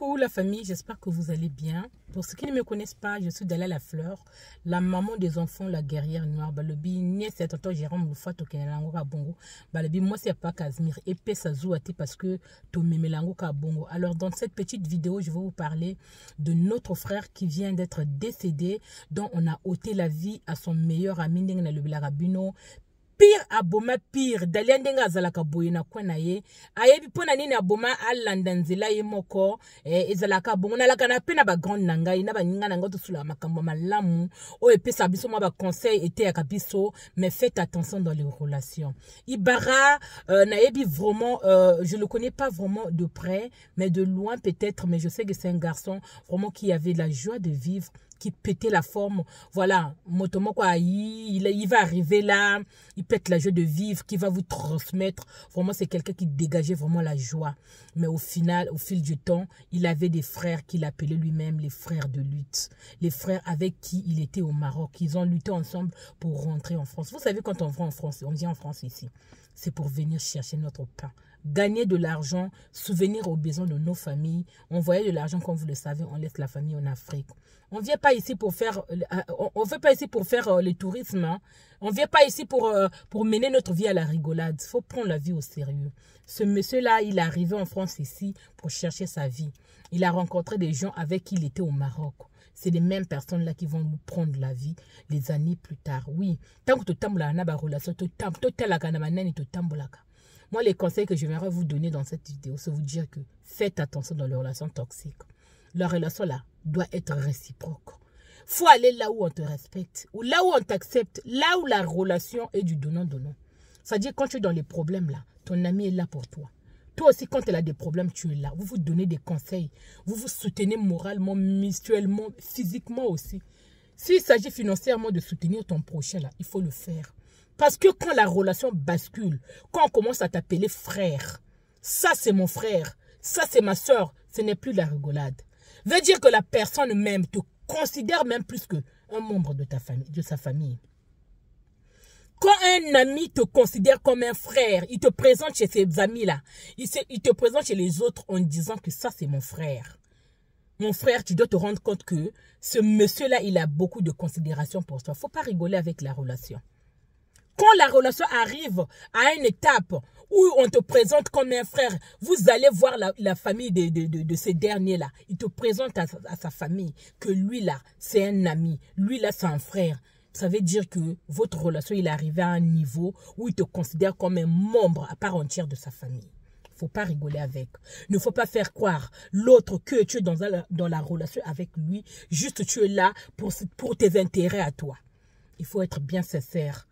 Coucou la famille, j'espère que vous allez bien. Pour ceux qui ne me connaissent pas, je suis Dalla la Fleur, la maman des enfants, la guerrière noire. Balobi, nie c'est tonton Jérôme Lufato Kenelango Kabongo. Balobi, moi c'est pas Casimir. Épée ça zouati parce que to memelango Kabongo. Alors dans cette petite vidéo, je vais vous parler de notre frère qui vient d'être décédé, dont on a ôté la vie à son meilleur ami Ndengna le Bilarabino. Pire aboma pire daliandenga zalaka boyena kwana ye ayebi pona nini aboma alandanzela ye moko ezalaka bongo na laka na pena ba grande nangai na ba ninga nanga to sula makambo malamu o epesa biso ma ba conseil était ya kabiso mais faites attention dans les relations. Ibara nayebi vraiment je le connais pas vraiment de près mais de loin peut-être, mais je sais que c'est un garçon vraiment qui avait la joie de vivre, qui pétait la forme. Voilà, Motomoko il va arriver là, il pète la joie de vivre, qui va vous transmettre. Vraiment, c'est quelqu'un qui dégageait vraiment la joie. Mais au final, au fil du temps, il avait des frères qu'il appelait lui-même les frères de lutte. Les frères avec qui il était au Maroc. Ils ont lutté ensemble pour rentrer en France. Vous savez, quand on vient en France, on vient en France ici, c'est pour venir chercher notre pain. Gagner de l'argent, souvenir aux besoins de nos familles. On voyait de l'argent, comme vous le savez, on laisse la famille en Afrique. On ne vient pas ici pour faire, le tourisme. Hein. On ne vient pas ici pour mener notre vie à la rigolade. Il faut prendre la vie au sérieux. Ce monsieur-là, il est arrivé en France ici pour chercher sa vie. Il a rencontré des gens avec qui il était au Maroc. C'est les mêmes personnes-là qui vont nous prendre la vie les années plus tard. Oui, tant que tu t'as la relation, moi, les conseils que je vais vous donner dans cette vidéo, c'est vous dire que faites attention dans les relations toxiques. La relation là doit être réciproque. Faut aller là où on te respecte, ou là où on t'accepte, là où la relation est du donnant-donnant. C'est-à-dire quand tu es dans les problèmes là, ton ami est là pour toi. Toi aussi, quand elle a des problèmes, tu es là. Vous vous donnez des conseils. Vous vous soutenez moralement, mutuellement, physiquement aussi. S'il s'agit financièrement de soutenir ton prochain là, il faut le faire. Parce que quand la relation bascule, quand on commence à t'appeler frère, ça c'est mon frère, ça c'est ma soeur, ce n'est plus la rigolade. Veut dire que la personne même te considère même plus qu'un membre de ta famille, de sa famille. Quand un ami te considère comme un frère, il te présente chez ses amis-là, il te présente chez les autres en disant que ça c'est mon frère. Mon frère, tu dois te rendre compte que ce monsieur-là, il a beaucoup de considération pour toi. Il ne faut pas rigoler avec la relation. Quand la relation arrive à une étape où on te présente comme un frère, vous allez voir la famille de ces derniers-là. Il te présente à sa famille que lui-là, c'est un ami. Lui-là, c'est un frère. Ça veut dire que votre relation, il est arrivé à un niveau où il te considère comme un membre à part entière de sa famille. Il ne faut pas rigoler avec. Il ne faut pas faire croire l'autre que tu es dans la relation avec lui. Juste tu es là pour tes intérêts à toi. Il faut être bien sincère.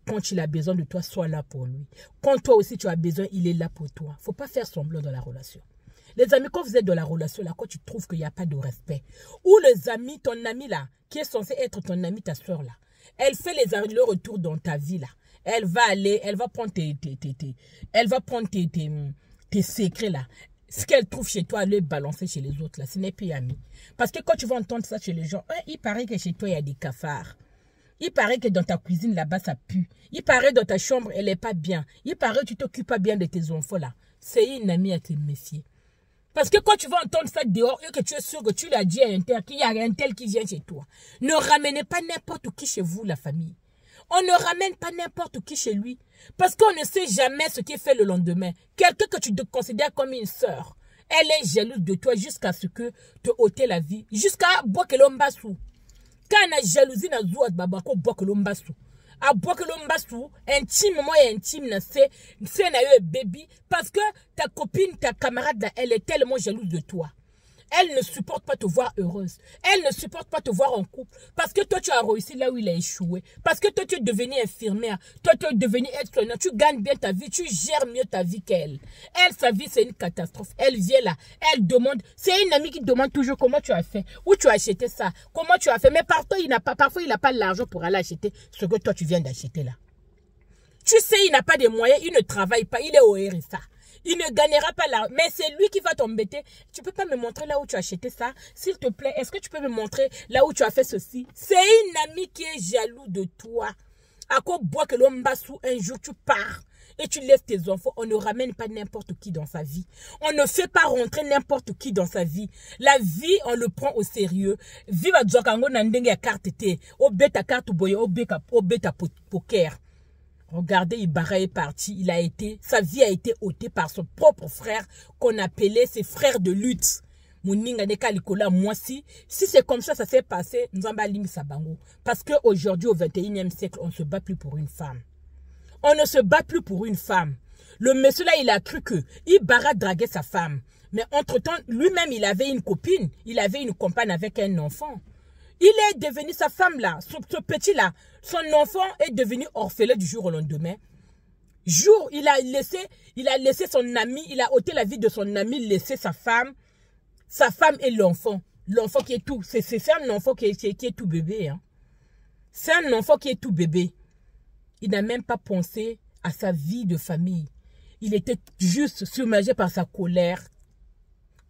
Quand il a besoin de toi, sois là pour lui. Quand toi aussi tu as besoin, il est là pour toi. Il ne faut pas faire semblant dans la relation. Les amis, quand vous êtes dans la relation, là, quand tu trouves qu'il n'y a pas de respect, ou les amis, ton ami là, qui est censé être ton ami, ta soeur là, elle fait le retour dans ta vie là. Elle va prendre tes secrets là. Ce qu'elle trouve chez toi, elle le balancer chez les autres là. Ce n'est plus ami. Parce que quand tu vas entendre ça chez les gens, il paraît que chez toi, il y a des cafards. Il paraît que dans ta cuisine, là-bas, ça pue. Il paraît que dans ta chambre, elle n'est pas bien. Il paraît que tu ne t'occupes pas bien de tes enfants, là. C'est une amie à te méfier. Parce que quand tu vas entendre ça dehors, et que tu es sûr que tu l'as dit à un tel, qu'il y a un tel qui vient chez toi, ne ramenez pas n'importe qui chez vous, la famille. On ne ramène pas n'importe qui chez lui. Parce qu'on ne sait jamais ce qu'il fait le lendemain. Quelqu'un que tu te considères comme une sœur, elle est jalouse de toi jusqu'à ce que te ôter la vie. Jusqu'à Bokelombassou. Quand on a jalousie na zuat babako bokelombasu. A bokelombasu, intimement et intime c'est na yo baby parce que ta copine, ta camarade là, elle est tellement jalouse de toi. Elle ne supporte pas te voir heureuse. Elle ne supporte pas te voir en couple. Parce que toi, tu as réussi là où il a échoué. Parce que toi, tu es devenue infirmière. Toi, tu es devenue aide-soignante. Tu gagnes bien ta vie. Tu gères mieux ta vie qu'elle. Elle, sa vie, c'est une catastrophe. Elle vient là. Elle demande. C'est une amie qui demande toujours comment tu as fait. Où tu as acheté ça. Comment tu as fait. Mais parfois, il n'a pas l'argent pour aller acheter ce que toi, tu viens d'acheter là. Tu sais, il n'a pas de moyens. Il ne travaille pas. Il est au RSA. Il ne gagnera pas là. Mais c'est lui qui va t'embêter. Tu peux pas me montrer là où tu as acheté ça? S'il te plaît, est-ce que tu peux me montrer là où tu as fait ceci? C'est une amie qui est jaloux de toi. À quoi bois que l'homme bassou un jour tu pars. et tu laisses tes enfants, on ne ramène pas n'importe qui dans sa vie. On ne fait pas rentrer n'importe qui dans sa vie. La vie, on le prend au sérieux. Viva Djokango Nandenge ya carte te. O beta carte boye, o beta poker. Regardez, Ibarra est parti. Sa vie a été ôtée par son propre frère qu'on appelait ses frères de lutte. Moi, si c'est comme ça s'est passé, nous en balim sabango. Parce qu'aujourd'hui, au 21e siècle, on ne se bat plus pour une femme. On ne se bat plus pour une femme. Le monsieur là, il a cru que Ibarra draguait sa femme. Mais entre-temps, lui-même, il avait une copine. Il avait une compagne avec un enfant. Il est devenu sa femme là, ce petit là. Son enfant est devenu orphelin du jour au lendemain. Il a laissé son ami, il a ôté la vie de son ami, laissé sa femme et l'enfant. L'enfant qui est tout, c'est un enfant qui est tout bébé. Hein. C'est un enfant qui est tout bébé. Il n'a même pas pensé à sa vie de famille. Il était juste submergé par sa colère,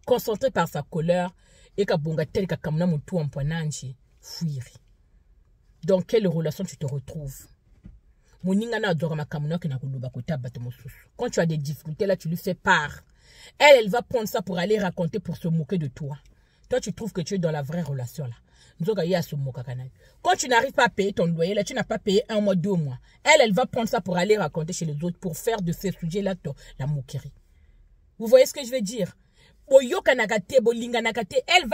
concentré par sa colère. Et dans quelle relation tu te retrouves? Quand tu as des difficultés, là, tu lui fais part. Elle va prendre ça pour aller raconter, pour se moquer de toi. Toi, tu trouves que tu es dans la vraie relation, là. Quand tu n'arrives pas à payer ton loyer, là, tu n'as pas payé 1 mois, 2 mois. Elle va prendre ça pour aller raconter chez les autres, pour faire de ces sujets-là la moquerie. Vous voyez ce que je veux dire? Elle va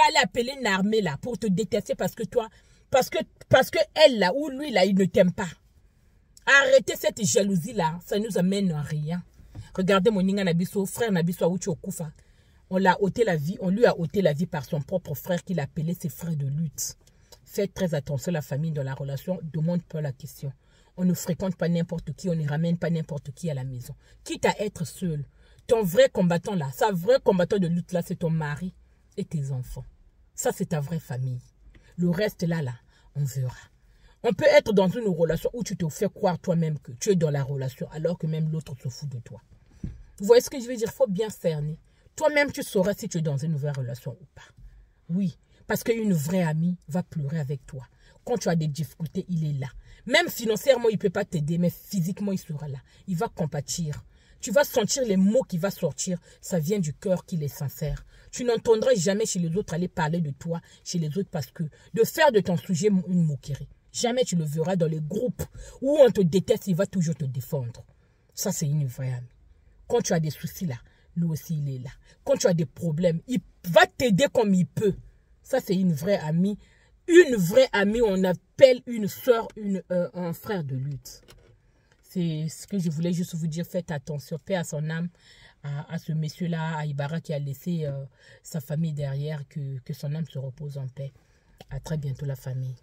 aller appeler une armée là pour te détester parce que elle là ou lui là, il ne t'aime pas. Arrêtez cette jalousie là, ça nous amène à rien. Regardez mon Nabiso, frère Nabiso Aouchi Okufa. On lui a ôté la vie par son propre frère qu'il appelait ses frères de lutte. Faites très attention, la famille dans la relation, demande pas la question. On ne fréquente pas n'importe qui, on ne ramène pas n'importe qui à la maison. Quitte à être seul. Ton vrai combattant là, sa vraie combattant de lutte là, c'est ton mari et tes enfants. Ça, c'est ta vraie famille. Le reste là, on verra. On peut être dans une relation où tu te fais croire toi-même que tu es dans la relation alors que même l'autre se fout de toi. Vous voyez ce que je veux dire? Il faut bien cerner. Toi-même, tu sauras si tu es dans une nouvelle relation ou pas. Oui, parce qu'une vraie amie va pleurer avec toi. Quand tu as des difficultés, il est là. Même financièrement, il ne peut pas t'aider, mais physiquement, il sera là. Il va compatir. Tu vas sentir les mots qui vont sortir. Ça vient du cœur qu'il est sincère. Tu n'entendras jamais chez les autres aller parler de toi, chez les autres, parce que de faire de ton sujet une moquerie. Jamais tu le verras dans les groupes où on te déteste, il va toujours te défendre. Ça, c'est une vraie amie. Quand tu as des soucis là, lui aussi, il est là. Quand tu as des problèmes, il va t'aider comme il peut. Ça, c'est une vraie amie. Une vraie amie, on appelle une soeur, un frère de lutte. C'est ce que je voulais juste vous dire. Faites attention, paix à son âme, à ce monsieur-là, à Ibarra qui a laissé sa famille derrière, que son âme se repose en paix. À très bientôt la famille.